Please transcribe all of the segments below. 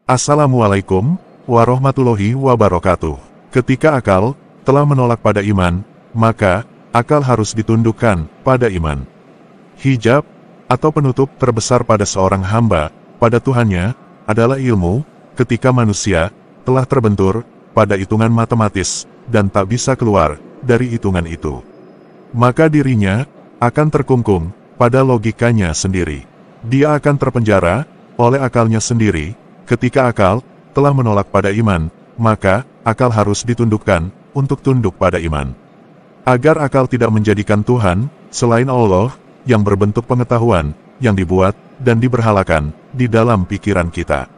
Assalamualaikum warahmatullahi wabarakatuh. Ketika akal telah menolak pada iman, maka akal harus ditundukkan pada iman. Hijab atau penutup terbesar pada seorang hamba pada Tuhannya adalah ilmu. Ketika manusia telah terbentur pada hitungan matematis dan tak bisa keluar dari hitungan itu, maka dirinya akan terkungkung pada logikanya sendiri. Dia akan terpenjara oleh akalnya sendiri. Ketika akal telah menolak pada iman, maka akal harus ditundukkan untuk tunduk pada iman. Agar akal tidak menjadikan Tuhan selain Allah yang berbentuk pengetahuan yang dibuat dan diberhalakan di dalam pikiran kita.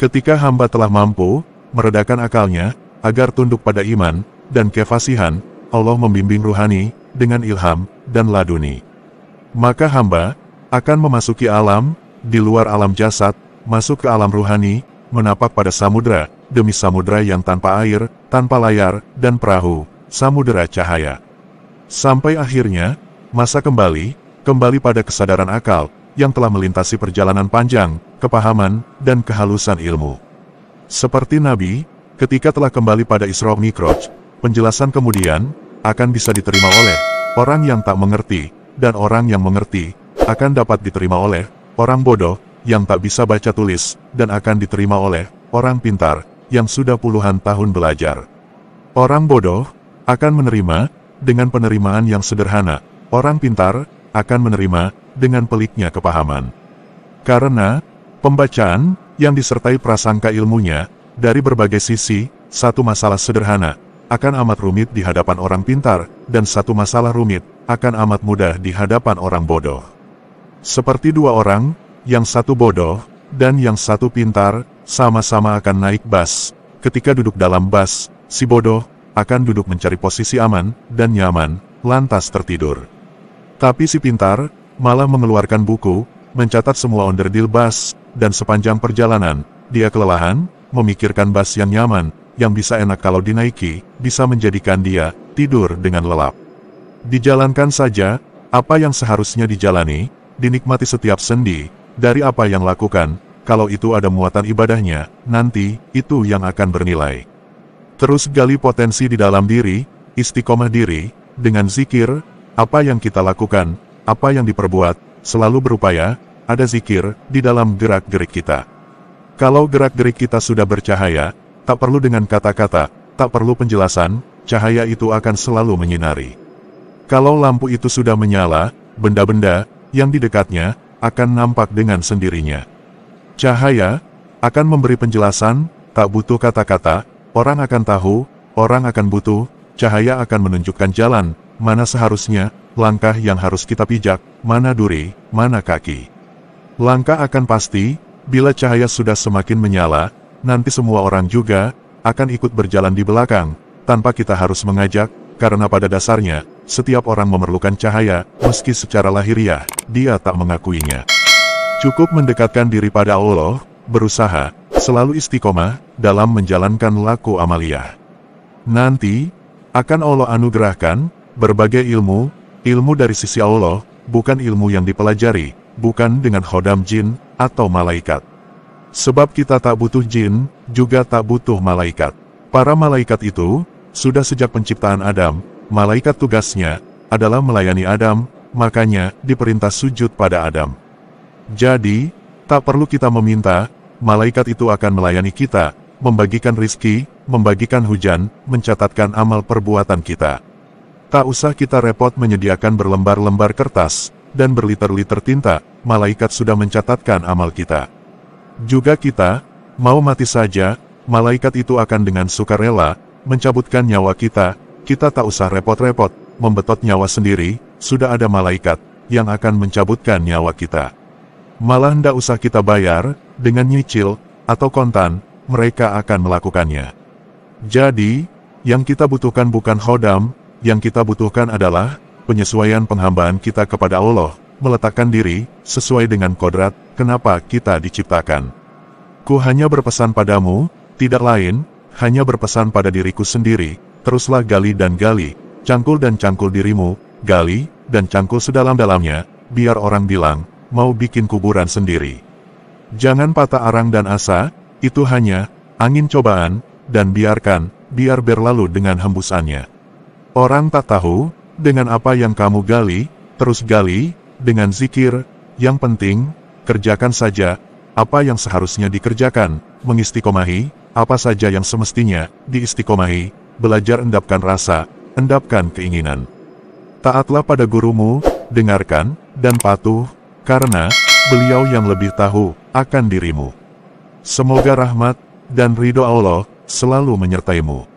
Ketika hamba telah mampu meredakan akalnya agar tunduk pada iman dan kefasihan, Allah membimbing ruhani dengan ilham dan laduni. Maka hamba akan memasuki alam di luar alam jasad, masuk ke alam ruhani, menapak pada samudra, demi samudra yang tanpa air, tanpa layar, dan perahu, samudra cahaya. Sampai akhirnya, masa kembali pada kesadaran akal, yang telah melintasi perjalanan panjang, kepahaman, dan kehalusan ilmu. Seperti Nabi, ketika telah kembali pada Isra Mi'raj, penjelasan kemudian akan bisa diterima oleh orang yang tak mengerti, dan orang yang mengerti akan dapat diterima oleh orang bodoh yang tak bisa baca tulis, dan akan diterima oleh orang pintar yang sudah puluhan tahun belajar. Orang bodoh akan menerima dengan penerimaan yang sederhana, orang pintar akan menerima dengan peliknya kepahaman. Karena pembacaan yang disertai prasangka ilmunya dari berbagai sisi, satu masalah sederhana akan amat rumit di hadapan orang pintar, dan satu masalah rumit akan amat mudah di hadapan orang bodoh. Seperti dua orang, yang satu bodoh dan yang satu pintar, sama-sama akan naik bas. Ketika duduk dalam bas, si bodoh akan duduk mencari posisi aman dan nyaman, lantas tertidur. Tapi si pintar malah mengeluarkan buku, mencatat semua onderdil bas, dan sepanjang perjalanan, dia kelelahan, memikirkan bas yang nyaman, yang bisa enak kalau dinaiki, bisa menjadikan dia tidur dengan lelap. Dijalankan saja apa yang seharusnya dijalani, dinikmati setiap sendi dari apa yang lakukan. Kalau itu ada muatan ibadahnya, nanti itu yang akan bernilai. Terus gali potensi di dalam diri, istiqomah diri, dengan zikir, apa yang kita lakukan, apa yang diperbuat, selalu berupaya, ada zikir di dalam gerak-gerik kita. Kalau gerak-gerik kita sudah bercahaya, tak perlu dengan kata-kata, tak perlu penjelasan, cahaya itu akan selalu menyinari. Kalau lampu itu sudah menyala, benda-benda yang di dekatnya akan nampak dengan sendirinya. Cahaya akan memberi penjelasan, tak butuh kata-kata, orang akan tahu, orang akan butuh, cahaya akan menunjukkan jalan, mana seharusnya, langkah yang harus kita pijak, mana duri, mana kaki. Langkah akan pasti, bila cahaya sudah semakin menyala, nanti semua orang juga akan ikut berjalan di belakang, tanpa kita harus mengajak, karena pada dasarnya, setiap orang memerlukan cahaya, meski secara lahiriah, dia tak mengakuinya. Cukup mendekatkan diri pada Allah, berusaha, selalu istiqomah, dalam menjalankan laku amaliyah. Nanti, akan Allah anugerahkan, berbagai ilmu, ilmu dari sisi Allah, bukan ilmu yang dipelajari, bukan dengan khodam jin, atau malaikat. Sebab kita tak butuh jin, juga tak butuh malaikat. Para malaikat itu, sudah sejak penciptaan Adam, malaikat tugasnya adalah melayani Adam, makanya diperintah sujud pada Adam. Jadi, tak perlu kita meminta, malaikat itu akan melayani kita, membagikan rizki, membagikan hujan, mencatatkan amal perbuatan kita. Tak usah kita repot menyediakan berlembar-lembar kertas, dan berliter-liter tinta, malaikat sudah mencatatkan amal kita. Juga kita, mau mati saja, malaikat itu akan dengan sukarela, mencabutkan nyawa kita tak usah repot-repot, membetot nyawa sendiri, sudah ada malaikat, yang akan mencabutkan nyawa kita. Malah ndak usah kita bayar, dengan nyicil, atau kontan, mereka akan melakukannya. Jadi, yang kita butuhkan bukan khodam, yang kita butuhkan adalah, penyesuaian penghambaan kita kepada Allah, meletakkan diri, sesuai dengan kodrat, kenapa kita diciptakan. Ku hanya berpesan padamu, tidak lain, hanya berpesan pada diriku sendiri, teruslah gali dan gali, cangkul dan cangkul dirimu, gali, dan cangkul sedalam-dalamnya, biar orang bilang, mau bikin kuburan sendiri. Jangan patah arang dan asa, Itu hanya angin cobaan, dan biar berlalu dengan hembusannya. Orang tak tahu, dengan apa yang kamu gali, terus gali, dengan zikir, yang penting, kerjakan saja, apa yang seharusnya dikerjakan, mengistiqomahi, apa saja yang semestinya diistiqomahi, belajar endapkan rasa, endapkan keinginan. Taatlah pada gurumu, dengarkan, dan patuh, karena beliau yang lebih tahu akan dirimu. Semoga rahmat dan ridho Allah selalu menyertaimu.